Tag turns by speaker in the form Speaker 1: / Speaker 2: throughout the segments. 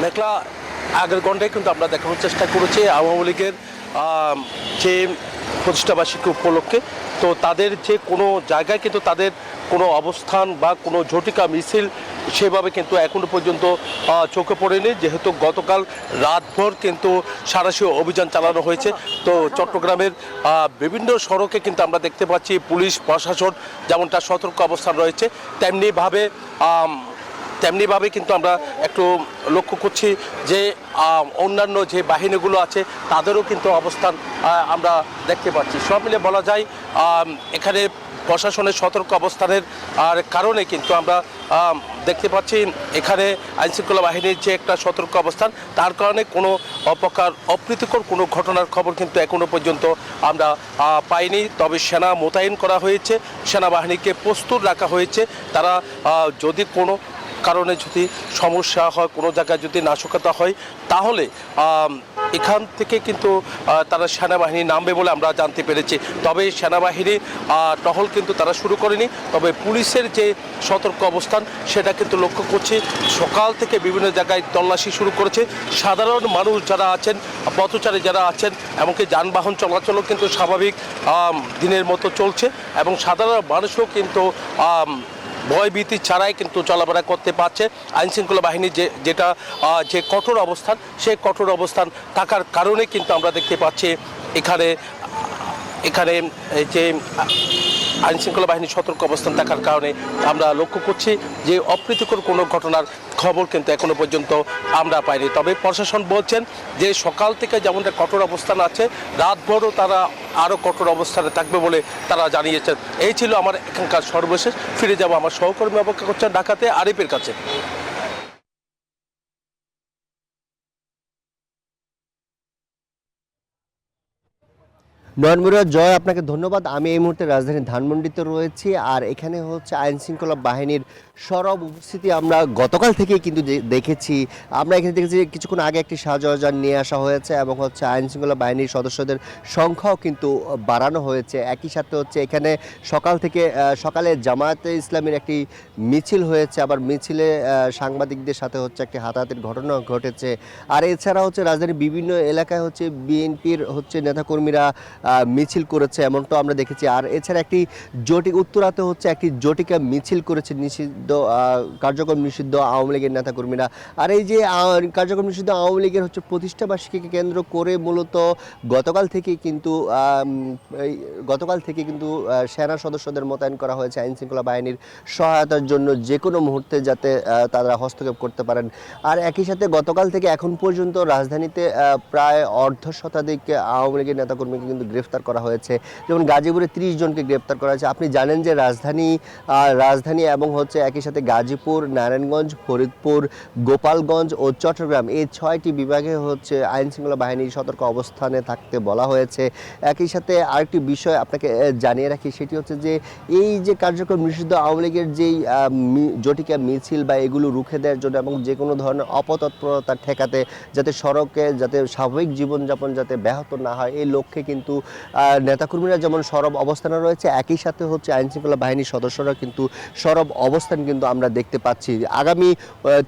Speaker 1: মেঘলা আগের ঘন্টায় কিন্তু আমরা দেখানোর চেষ্টা করেছি আওয়ামী লীগের যে প্রতিষ্ঠাবার্ষিকী উপলক্ষে। তো তাদের যে কোনো জায়গায় কিন্তু তাদের কোনো অবস্থান বা কোনো ঝটিকা মিছিল সেভাবে কিন্তু এখনো পর্যন্ত চোখে পড়েনি, যেহেতু গতকাল রাতভর কিন্তু সাঁড়াশি অভিযান চালানো হয়েছে। তো চট্টগ্রামের বিভিন্ন সড়কে কিন্তু আমরা দেখতে পাচ্ছি পুলিশ প্রশাসন যেমনটা সতর্ক অবস্থান রয়েছে, তেমনিভাবে কিন্তু আমরা একটু লক্ষ্য করছি যে অন্যান্য যে বাহিনীগুলো আছে তাদেরও কিন্তু অবস্থান আমরা দেখতে পাচ্ছি। সব মিলে বলা যায় এখানে প্রশাসনের সতর্ক অবস্থানের কারণে কিন্তু আমরা দেখতে পাচ্ছি এখানে আইনশৃঙ্খলা বাহিনীর যে একটা সতর্ক অবস্থান, তার কারণে কোনো অপকার অপ্রীতিকর কোনো ঘটনার খবর কিন্তু এখনো পর্যন্ত আমরা পাইনি। তবে সেনা মোতায়েন করা হয়েছে, সেনাবাহিনীকে প্রস্তুত রাখা হয়েছে। তারা যদি কোনো কারণে যদি সমস্যা হয়, কোনো জায়গায় যদি নাশকতা হয়, তাহলে এখান থেকে কিন্তু তারা সেনাবাহিনী নামবে বলে আমরা জানতে পেরেছি। তবে সেনাবাহিনী টহল কিন্তু তারা শুরু করেনি, তবে পুলিশের যে সতর্ক অবস্থান সেটা কিন্তু লক্ষ্য করছি। সকাল থেকে বিভিন্ন জায়গায় তল্লাশি শুরু করেছে। সাধারণ মানুষ যারা আছেন, পথচারী যারা আছেন, এমনকি যানবাহন চলাচলও কিন্তু স্বাভাবিক দিনের মতো চলছে এবং সাধারণ মানুষও কিন্তু ভয়ভীতি ছাড়াই কিন্তু চলাফেরা করতে পারছে। আইনশৃঙ্খলা বাহিনীর যে কঠোর অবস্থান, সেই কঠোর অবস্থান থাকার কারণে কিন্তু আমরা দেখতে পাচ্ছি এখানে যে আইনশৃঙ্খলা বাহিনীর সতর্ক অবস্থান থাকার কারণে আমরা লক্ষ্য করছি যে অপ্রীতিকর কোনো ঘটনার খবর কিন্তু এখনো পর্যন্ত আমরা পাইনি। তবে প্রশাসন বলছেন যে সকাল থেকে যেমনটা কঠোর অবস্থান আছে, রাতভরও তারা আরও কঠোর অবস্থানে থাকবে বলে তারা জানিয়েছেন। এই ছিল আমার এখানকার সর্বশেষ। ফিরে যাব আমার সহকর্মী অপেক্ষা করছেন ঢাকাতে আরিফের কাছে।
Speaker 2: নয়নমুরা জয়, আপনাকে ধন্যবাদ। আমি এই মুহূর্তে রাজধানীর ধানমন্ডিতে রয়েছি, আর এখানে হচ্ছে আইনশৃঙ্খলা বাহিনীর সরব উপস্থিতি আমরা গতকাল থেকেই কিন্তু দেখেছি। আমরা এখানে দেখেছি কিছুক্ষণ আগে একটি সাজযান নিয়ে আসা হয়েছে এবং হচ্ছে আইনশৃঙ্খলা বাহিনীর সদস্যদের সংখ্যাও কিন্তু বাড়ানো হয়েছে। একই সাথে হচ্ছে এখানে সকালে জামায়াতে ইসলামের একটি মিছিল হয়েছে, আবার মিছিলে সাংবাদিকদের সাথে হচ্ছে একটি হাতাহাতির ঘটনা ঘটেছে। আর এছাড়া হচ্ছে রাজধানীর বিভিন্ন এলাকায় হচ্ছে বিএনপির হচ্ছে নেতাকর্মীরা মিছিল করেছে, এমনটা আমরা দেখেছি। আর এছাড়া একটি উত্তরাতে হচ্ছে একটি জটিকা মিছিল করেছে কার্যক্রম নিষিদ্ধ আওয়ামী লীগের নেতাকর্মীরা। আর এই যে কার্যক্রম নিষিদ্ধ আওয়ামী লীগের হচ্ছে প্রতিষ্ঠাবার্ষিকীকে কেন্দ্র করে মূলত গতকাল থেকে কিন্তু সেনা সদস্যদের মোতায়েন করা হয়েছে আইনশৃঙ্খলা বাহিনীর সহায়তার জন্য, যে কোনো মুহূর্তে যাতে তারা হস্তক্ষেপ করতে পারেন। আর একই সাথে গতকাল থেকে এখন পর্যন্ত রাজধানীতে প্রায় অর্ধ শতাধিক আওয়ামী লীগের নেতাকর্মীকে কিন্তু গ্রেফতার করা হয়েছে। যেমন গাজীপুরে 30 জনকে গ্রেফতার করা হয়েছে। আপনি জানেন যে রাজধানী এবং হচ্ছে একই সাথে গাজীপুর, নারায়ণগঞ্জ, ফরিদপুর, গোপালগঞ্জ ও চট্টগ্রাম, এই 6টি বিভাগে হচ্ছে আইনশৃঙ্খলা বাহিনীর সতর্ক অবস্থানে থাকতে বলা হয়েছে। একই সাথে আরেকটি বিষয় আপনাকে জানিয়ে রাখি, সেটি হচ্ছে যে এই যে কার্যক্রম নিষিদ্ধ আওয়ামী লীগের যেই জটিকা মিছিল বা এগুলো রুখে দেওয়ার জন্য এবং যে কোনো ধরনের অপতৎপরতা ঠেকাতে, যাতে সড়কে যাতে স্বাভাবিক জীবনযাপন যাতে ব্যাহত না হয়, এই লক্ষ্যে কিন্তু নেতাকর্মীরা যেমন সরব অবস্থানে রয়েছে, একই সাথে হচ্ছে আইনশৃঙ্খলা বাহিনীর সদস্যরা কিন্তু সরব অবস্থান কিন্তু আমরা দেখতে পাচ্ছি। আগামী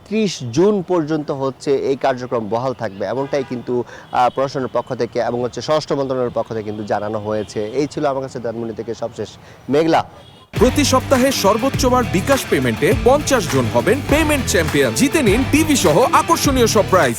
Speaker 2: 30 জুন পর্যন্ত হচ্ছে এই কার্যক্রম বহাল থাকবে, এমনটাই কিন্তু প্রশাসনের পক্ষ থেকে এবং হচ্ছে স্বরাষ্ট্র মন্ত্রণালয়ের পক্ষ থেকে কিন্তু জানানো হয়েছে। এই ছিল আমার কাছে ধানমন্ডি থেকে সবশেষ। মেঘলা।
Speaker 3: প্রতি সপ্তাহে সর্বোচ্চ বার বিকাশ পেমেন্টে 50 জন হবেন পেমেন্ট চ্যাম্পিয়ন। জিতে নিন টিভি সহ আকর্ষণীয় সব প্রাইজ।